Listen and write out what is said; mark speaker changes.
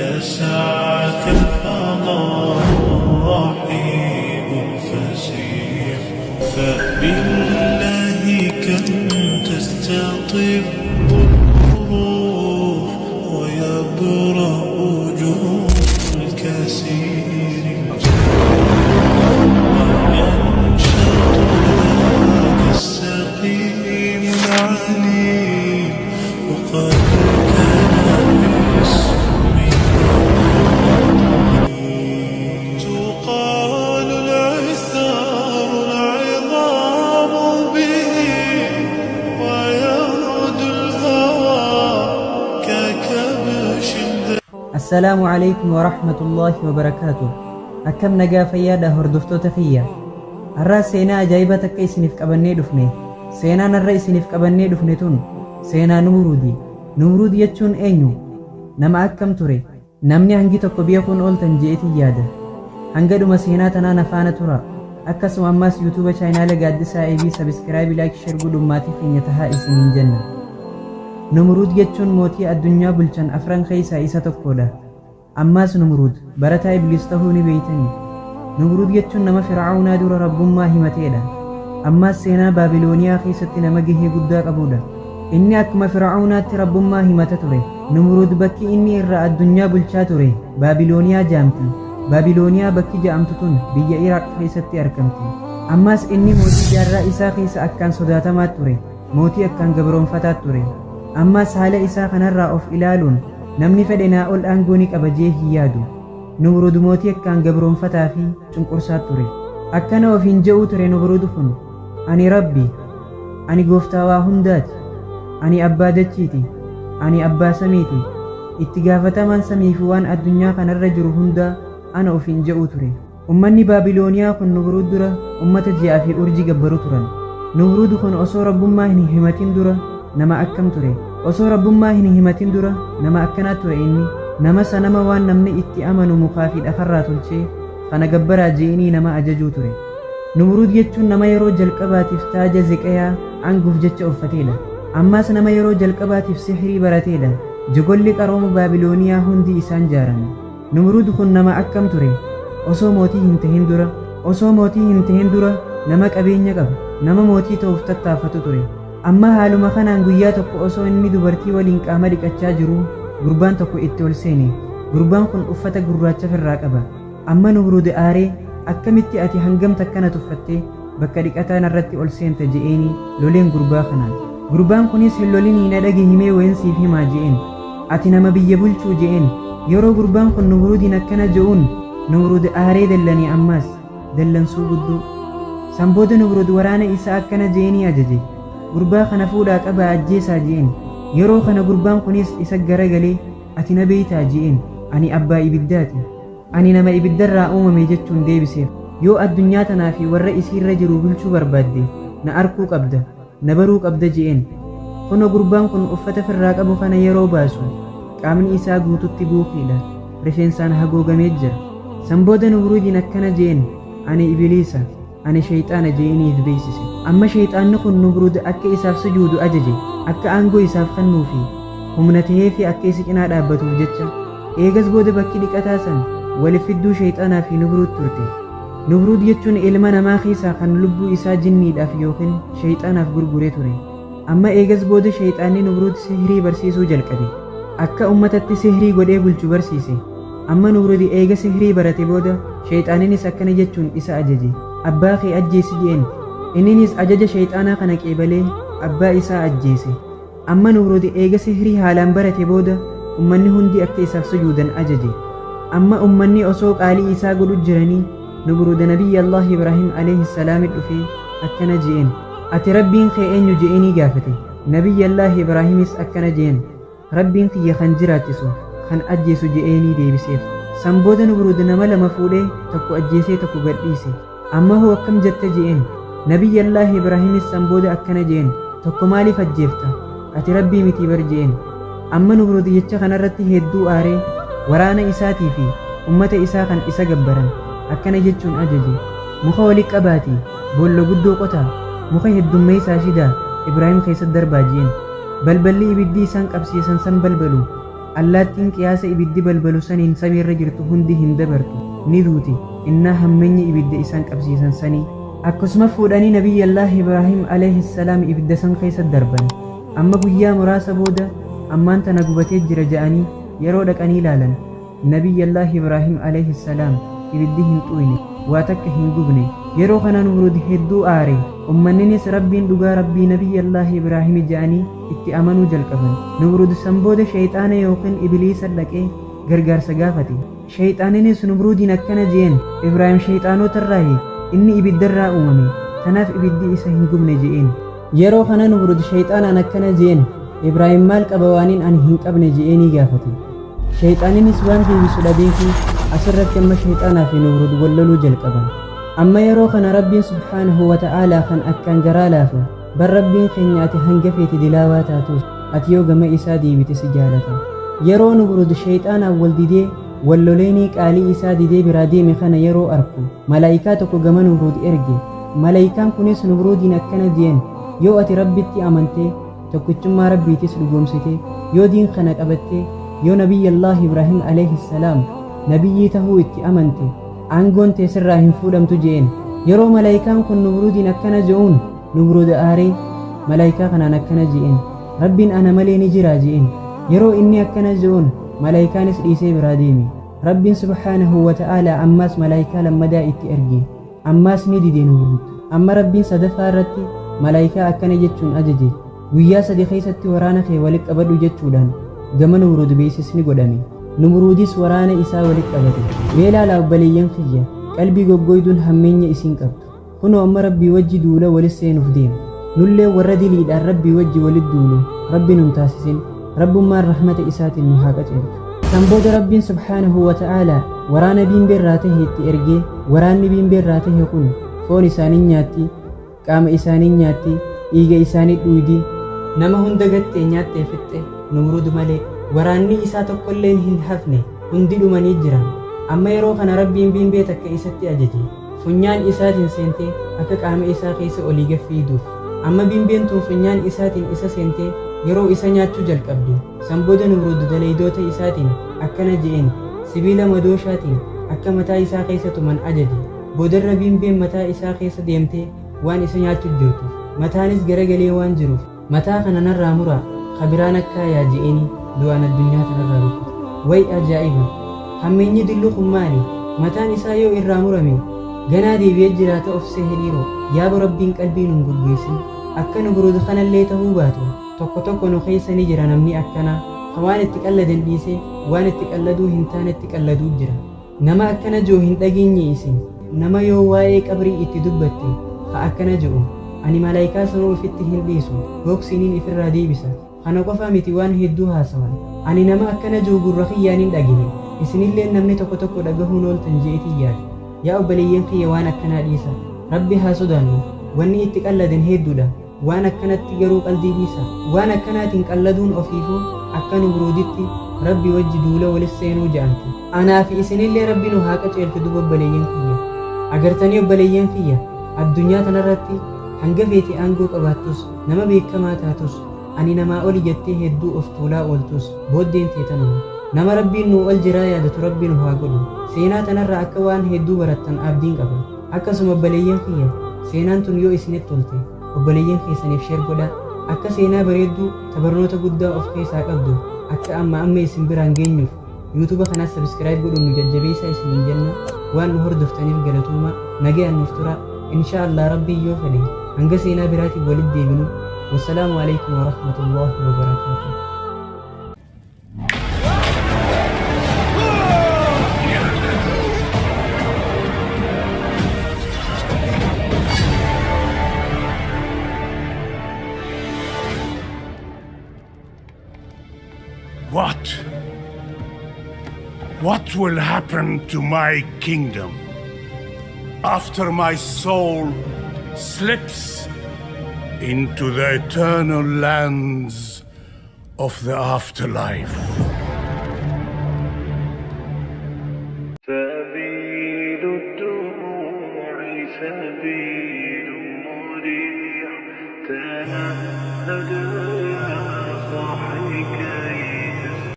Speaker 1: يسعك الفضاء رحيب فسيح فبالله كم تستطب الروح ويبرأ وجوه الكثير وينشط لك السقيم العليم وقد كان باسمه تقال العثار العظام به ويرد الهوى ككبش.
Speaker 2: السلام عليكم ورحمة الله وبركاته. أكم نجا فيادا هردفتو تخيا الرأس سينا أجايبة تكي سنف قبني دفني سينا الرئيس سنف قبني دفنتون سينا نمرود يتشون أينو نما أكم تري نمني هنجي تكو بيكون أولتن جئتي يادا هنجدو مسينا تنا نفانا ترى أكسو أماس يوتيوب شاينال قادسا اي بي سبسكرايب لايك شير قدو ماتي خينيتها إسمين جنة. نمرود يتشون موتي الدنيا بلشان أفران خيسا إسا تقودا أماس نمرود برتا إبليستهوني بيتني. نمرود يتشون نما فرعونا دور رب ما همتيدا أماس سينا بابلونيا خيستي نما جهي قدا قبودا إني أكما فرعونا رب ما همتتوري. نمرود بكي إني إرى الدنيا بلشا توري بابلونيا جامتي بابلونيا بكي جامتتون بيا إيراق خيستي أركمتي. أماس إني موتي جارة إسا خيس أكان صداتمات توري موتي أكان قبرون فتات توري. أماس حال إسا خنرى أوف إلالون نمني فدنا أول أنقونيك أبجيه يادو. نمرود موتي أكان قبرون فتافي چنقرسات توري أكان وفين جو توري نمرود خن أني ربي أني قفتاوا هندات أني أبا دتشيتي أني أبا سميتي اتقافة من سميفوان الدنيا كان الرجل هندا أنا وفين جو توري. أمني بابلونيا كن نمرود درا أمة جاء في أرجي قبرو توران. نمرود خن أصو رب ما هني همتين درا نما أكم توري أصو رب ما هني همتين درا نما أكنا توري إني نما سنما وان نمني اتي أمنو مخافي أخرات الشي فانا قبرا جيني نما أججو توري. نمرود يتشون نما يرو جلقبات افتاج زكايا عنقف جتش أفتيلا أماس نما يرو جلقبات سحري براتيلا جغولي قروم بابلونيا هندي إسان جاران. نمرود خن نما أكم توري أصو موتي هنتهن درا نما قبينيا قب نما موتي توفتت تافتو توري. أما حالو مخانان قويا تقو أصو إني دبرتي ولينك أمريك أتشاجرو gurbaan tokko itti ol seene gurbaan kun uffata gurraacha firraa qaba. Amma Numruud aaree akkamitti ati hangam takkana tuffattee bakka dhiqataan irratti ol seente je'eeni loleen gurbaa kanaan. Gurbaan kunis hin lolinii na dhage himee wayin siif himaa je'een ati nama biyya bulchuu je'een. Yeroo gurbaan kun Numruudin akkana je'uun Numruud aaree dallanii ammaas dallansuu guddoo. San booda Numruud waraana isaa akkana je'eenii ajaje gurbaa kana fuudhaa qabaa ajjeesaa je'een. yeroo kana gurbaan kunis isa garagalee ati na beeytaa je'een ani abbaa ibiddaati ani nama ibiddarraa uumame jechuun deebiseef. yoo addunyaa tanaa fi warra isiirra jiru bulchuu barbaadde na arkuu qabda na baruu qabda je'een. kuno gurbaan kun uffata firraa qabu kana yeroo baasu qaamni isaa guututti buuqiidha rifeensaan hagoogamee jira. san booda Numruudin akkana je'een ani ibiliisa ani shayxaana je'eniif beeksise. amma shayxaanni kun Numruud akka isaaf sujuudu ajaje akka aangoo isaaf kennuu fi humna tahee fi akka isa cinaa dhaabbatuuf jecha. eegas booda bakki dhiqataa san waliif fidduu shayxaanaa fi Numruud turte. Numruud jechuun ilma namaa keessaa kan lubbuu isaa jinniidhaaf yookiin shayxaanaaf gurguree ture. amma eegas booda shayxaanni Numruud sihrii barsiisuu jalqabe akka ummatatti sihrii godhee bulchu barsiise. amma Numruud eega sihrii barate booda shayxaaninis akkana jechuun isa ajaje abbaa kee ajjeesi je'een. inninis ajaja shayxaanaa kana qeebalee abbaa isaa ajjeese. amma Numruud eega sihrii haalaan barate booda ummanni hundi akka isaaf sujuudan ajaje. amma ummanni osoo qaalii isaa godhu jiranii Numruud nabiyyi Allah Ibraahim alayhi salaam dhufee akkana je'een ati rabbiin kee eenyu je'eenii gaafate. nabiyyi Allah Ibraahimis akkana je'een rabbiin kiyya kan jiraachisu kan ajjeesu je'eenii deebiseef. san booda Numruud nama lama fuudhee tokko ajjeesee tokko gadhiise. amma hoo akkam jette je'een. nabiyyi Allah Ibraahimis san booda akkana je'een tokko maaliif ajjeefta ati rabbii miti bar je'een. amma Numruud jecha kanarratti hedduu aaree waraana isaatii fi ummata isaa kan isa gabbaran akkana jechuun ajaje muka wali qabaati boolla guddoo qotaa muka heddummeessaa shidaa Ibraahim keessatti darbaa je'een. balballi ibiddi isaan qabsiisan san balbalu allaattiin qiyaasa ibiddi balbalu saniin samiirra jirtu hundi hin dabartu ni duuti innaa hammeenya ibidda isaan qabsiisan sanii akkasuma fuudhanii nabiyyallaahi ibraahim alayhi salaam ibidda san keessa darban amma guyyaa muraasa booda ammaan tana gubatee jira ja'anii yeroo dhaqanii ilaalan nabiyyallaahi ibraahim alayhi salaam ibiddi hin xu'ine waa takka hin gubne yeroo kana Numruud hedduu aare ummanninis rabbiin dhugaa rabbii nabiyyallaahi ibraahim ja'anii itti amanuu jalqaban Numruud san booda shayxaana yookiin ibliisa dhaqee gargaarsa gaafate shayxaaninis Numruudiin akkana jeen ibraahim shayxaanotarraa inni ibiddarraa uumame tanaaf ibiddi isa hin gubne jeen yeroo kana Numruud shayxaanaan akkana jeen ibraahim maal qaba waaniin ani hin qabne je'eenii gaafate shayxaaninis waan deebisu dhabeefi asirratti amma shayxaanaa fi Numruud walloluu jalqaban amma yeroo kana rabbiin subhaanahu wa ta'aalaa kan akkaan garaa laafu bar rabbiin keenya ati hanga feeti dilaawaa taatus ati yoo gama isaa deebite si jaalata yeroo Numruud shayxaanaan wal didee walloleenii qaalii isaa didee biraa deeme kana yeroo arku malaayikaa tokko gama Numruud erge malaayikaan kunis Numruudiin akkana jeen yoo ati rabbitti amantee tokkichummaa rabbiitis dhugoomsite yoo diin kana qabatte yoo nabiyyallaahi ibraahim alayhi salaam nabiyyii tahuu itti amante aangoon teessirraa hin fuudhamtu jeen yeroo malaayikaan kun Numruudiin akkana je'uun Numruud aaree malaayikaa kanaan akkana jeen rabbiin ana malee ni jira jeen yeroo inni akkana je'uun malaayikaanis dhiisee biraa deeme rabbiin subhaanahu wa ta'aalaa ammaas malaayikaa lammadaa itti erge ammaas ni dide Numruud amma rabbiin sadaffaa irratti malaayikaa akkana jechuun ajaje guyyaa sadi keessatti waraana kee walitti qabadhu jechuudhaan gama Numruud beeksisni godhame Numruudis waraana isaa walitti qabate meelaalaa obboleeyyan kiyya qalbii goggoyduun hammeenya isiin qabdu kunoo amma rabbii wajji duula walis seenuuf deema nullee warra diliidhaan rabbii wajji walit duulu rabbi nun taasisin rabbummaan rahmata isaatiin nu haa qaceelchu san booda rabbiin subhaanahu wa ta'aalaa waraana biimbeerraa tahe itti ergee waraanni biimbeerraa tahe kun foon isaanii nyaatti qaama isaanii nyaatti dhiiga isaanii dhuydi nama hunda gattee nyaattee fixxe Numruud malee waraanni isaa tokkolleen hin hafne hundi dhumanii jiran amma yeroo kana rabbiin biimbee takka isatti ajaje funyaan isaatiin seentee akka qaama isaa keessa olii gaffiiduuf amma biimbeen tun funyaan isaatiin isa seentee yeroo isa nyaachuu jalqabdu san booda Numruud daleeydoota isaatiin akkana je'een sibiila madooshaatiin akka mataa isaa keessa tuman ajaje boodarra biimbeen mataa isaa keessa deemtee waan isa nyaachuu jirtuuf mataanis garagalee waan jiruuf mataa kana narraa muraa kabiraan akka yaa je'eenii du'aan addunyaa kanarraa rukkute way ajaa'iba hammeenyi dilluu kun maali mataan isaa yoo irraa murame ganaa deebi'ee jiraata of seheliiroo yaaba rabbiin qalbii nun gurgeessin akka Numruud kanallee tahuu baatu tokko tokko nu keessa ni jira namni akkanaa waan itti qalladan dhiisee waan itti qalladuu hin taanetti qalladuu jira nama akkana jiru hin dhageenye isin nama yoo waa'ee qabrii itti dubbatte ha akkana jiru ani malaayikaa sanuu ifitti hin dhiisu boksiiniin ifirraa deebisa kana qofa miti waan hedduu haasawan ani nama akkana jiru gurra kiyyaan hin dhagine isinillee namni tokko tokko dhagahuun ooltan jeetii yaada yaa obboleeyyan kiyya waan akkanaa dhiisa rabbi haa sodaannu wanni itti qalladan hedduudha waan akkanatti garuu qalbii dhiisa waan akkanaatiin qalladuun ofiifuu akka Numruuditti rabbi wajji duula walis seenuu ja'anti anaa fi isinillee rabbi nu haa qaceelchu duba obboleeyyan kiyya agartanii obboleeyyan kiyya addunyaa tanarratti hanga feete aangoo qabaattus nama beekamaa taatus ani namaa oli jettee hedduu of tuulaa ooltus booddeen teetanuma nama rabbiin nu ol jiraa yaadatu rabbi nu haa godhu seenaa tanarraa akka waan hedduu barattan abdiin qaba akkasuma obboleeyyan kiyya seenaan tun yoo isinitti tolte obboleeyyan keessaniif sheer godhaa akka seenaa bareedduu tabarnoota guddaa of keessaa qabdu akka amma isin biraan geenyuuf yuutuuba kanaas sabskiraayib godhuun nu jajjabeessaa isiniin jenna waan nu hordoftaniif galatooma nagayaan nuuf tura inshaAllah rabbii yoo fedhe hanga seenaa biraatiif walitti deebinu والسلام عليكم ورحمة الله وبركاته.
Speaker 1: What will happen to my kingdom after my soul slips into the eternal lands of the afterlife?